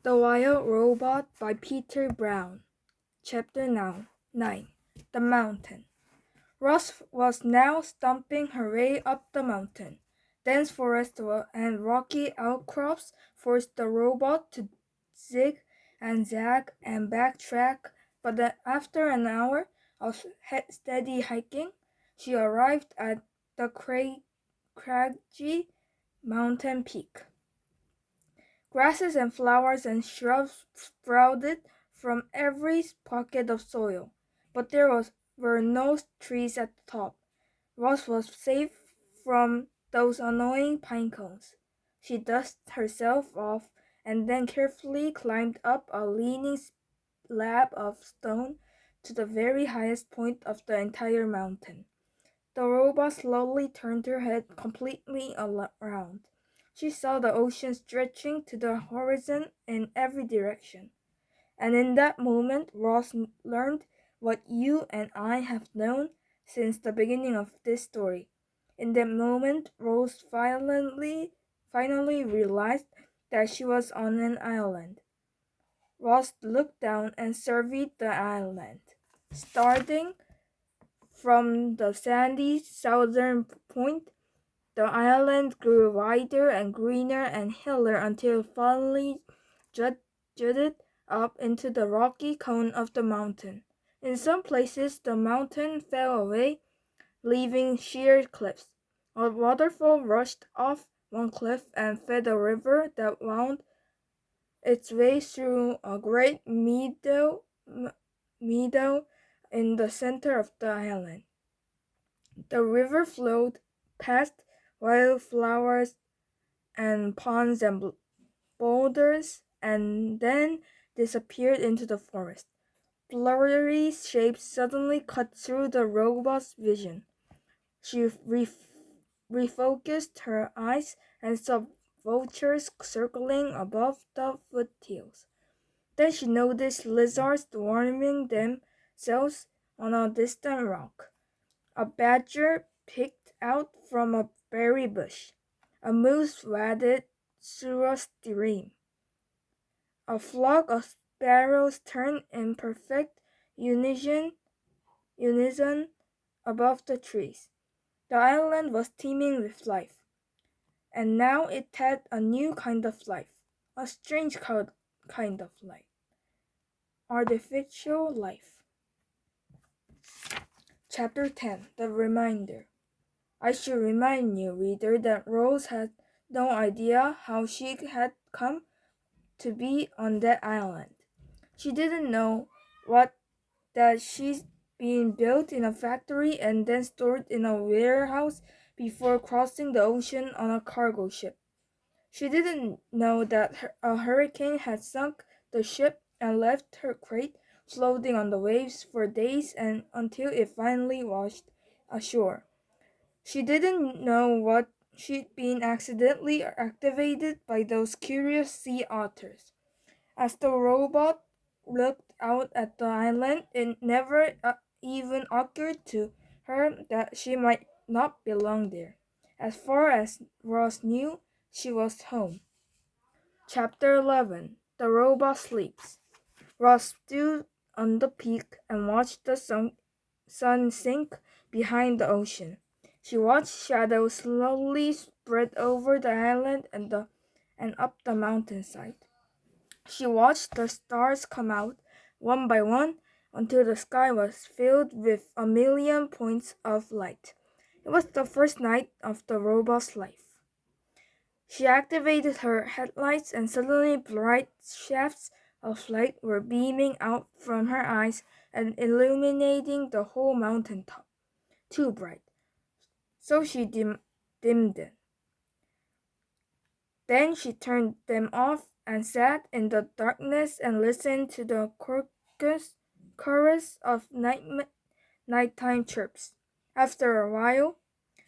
The Wild Robot by Peter Brown. Chapter 9. The Mountain. Ross was now stumping her way up the mountain. Dense forest and rocky outcrops forced the robot to zig and zag and backtrack, but after an hour of steady hiking, she arrived at the craggy mountain peak. Grasses and flowers and shrubs sprouted from every pocket of soil, but were no trees at the top. Ross was safe from those annoying pine cones. She dusted herself off and then carefully climbed up a leaning slab of stone to the very highest point of the entire mountain. The robot slowly turned her head completely around. She saw the ocean stretching to the horizon in every direction. And in that moment, Ross learned what you and I have known since the beginning of this story. In that moment, Rose finally realized that she was on an island. Ross looked down and surveyed the island, starting from the sandy southern point. The island grew wider and greener and hillier until it finally jutted up into the rocky cone of the mountain. In some places, the mountain fell away, leaving sheer cliffs. A waterfall rushed off one cliff and fed a river that wound its way through a great meadow in the center of the island. The river flowed past wildflowers and ponds and boulders, and then disappeared into the forest. Blurry shapes suddenly cut through the robot's vision. She refocused her eyes and saw vultures circling above the foothills. Then she noticed lizards warming themselves on a distant rock. A badger peeked out from a berry bush. A moose waded through a stream. A flock of sparrows turned in perfect unison above the trees. The island was teeming with life, and now it had a new kind of life, a strange kind of life, artificial life. Chapter 10. The Reminder. I should remind you, reader, that Rose had no idea how she had come to be on that island. She didn't know that she's being built in a factory and then stored in a warehouse before crossing the ocean on a cargo ship. She didn't know that a hurricane had sunk the ship and left her crate floating on the waves for days and until it finally washed ashore. She didn't know what she'd been accidentally activated by those curious sea otters. As the robot looked out at the island, it never even occurred to her that she might not belong there. As far as Ross knew, she was home. Chapter 11. The Robot Sleeps. Ross stood on the peak and watched the sun sink behind the ocean. She watched shadows slowly spread over the island and up the mountainside. She watched the stars come out, one by one, until the sky was filled with a million points of light. It was the first night of the robot's life. She activated her headlights and suddenly bright shafts of light were beaming out from her eyes and illuminating the whole mountain top. Too bright. So she dimmed them. Then she turned them off and sat in the darkness and listened to the chorus of nighttime chirps. After a while,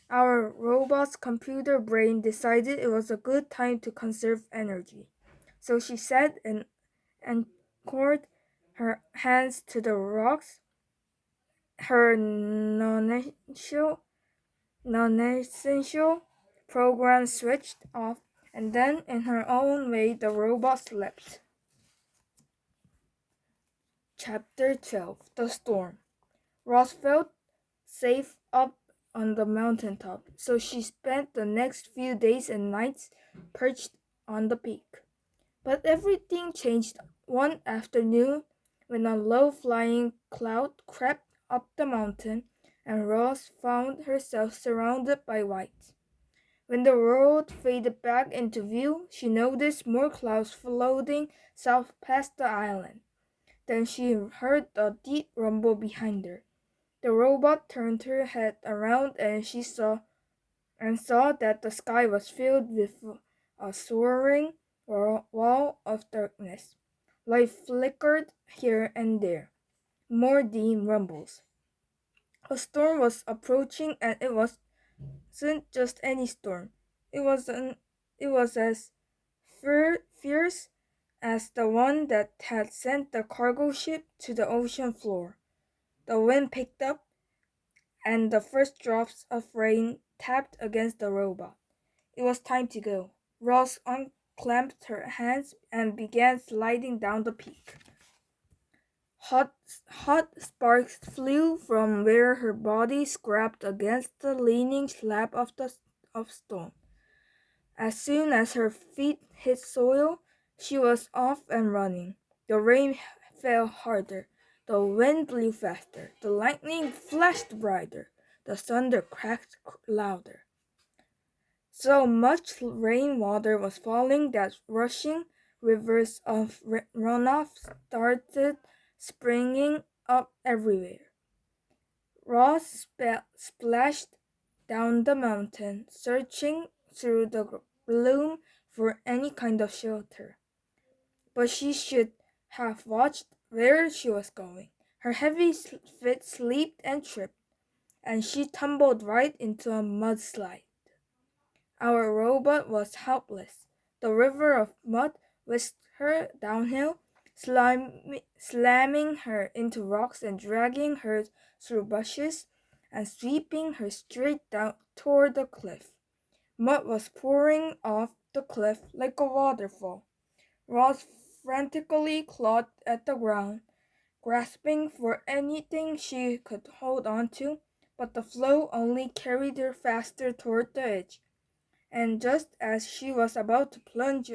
our robot's computer brain decided it was a good time to conserve energy. So she sat and anchored her hands to the rocks. Her non-essential program switched off, and then in her own way the robot slept. Chapter 12 The Storm. Ross felt safe up on the mountaintop, so she spent the next few days and nights perched on the peak. But everything changed one afternoon when a low-flying cloud crept up the mountain and Ross found herself surrounded by white. When the road faded back into view, she noticed more clouds floating south past the island. Then she heard a deep rumble behind her. The robot turned her head around and saw that the sky was filled with a soaring wall of darkness. Light flickered here and there. More dim rumbles. A storm was approaching, and it wasn't just any storm. It was an it was as fierce as the one that had sent the cargo ship to the ocean floor. The wind picked up, and the first drops of rain tapped against the robot. It was time to go. Ross unclamped her hands and began sliding down the peak. Hot, hot sparks flew from where her body scraped against the leaning slab of stone. As soon as her feet hit soil, she was off and running. The rain fell harder, the wind blew faster, the lightning flashed brighter, the thunder cracked louder. So much rainwater was falling that rushing rivers of runoff started springing up everywhere. Ross splashed down the mountain, searching through the gloom for any kind of shelter. But she should have watched where she was going. Her heavy feet slipped and tripped, and she tumbled right into a mudslide. Our robot was helpless. The river of mud whisked her downhill, slamming her into rocks and dragging her through bushes and sweeping her straight down toward the cliff. Mud was pouring off the cliff like a waterfall. Ross frantically clawed at the ground, grasping for anything she could hold on to, but the flow only carried her faster toward the edge. And just as she was about to plunge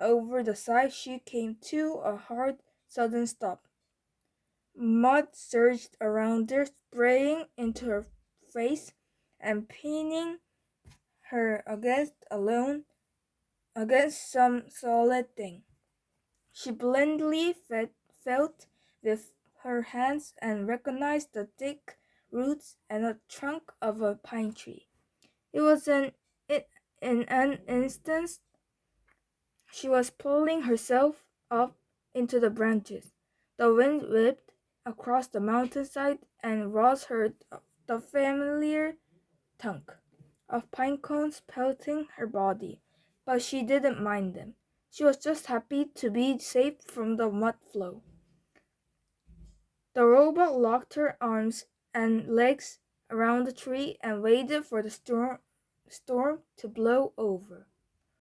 over the side, she came to a hard, sudden stop. Mud surged around her, spraying into her face and pinning her against some solid thing. She blindly felt with her hands and recognized the thick roots and the trunk of a pine tree. It was in an instant she was pulling herself up into the branches. The wind whipped across the mountainside, and Ross heard the familiar thunk of pine cones pelting her body, but she didn't mind them. She was just happy to be safe from the mud flow. The robot locked her arms and legs around the tree and waited for the storm to blow over.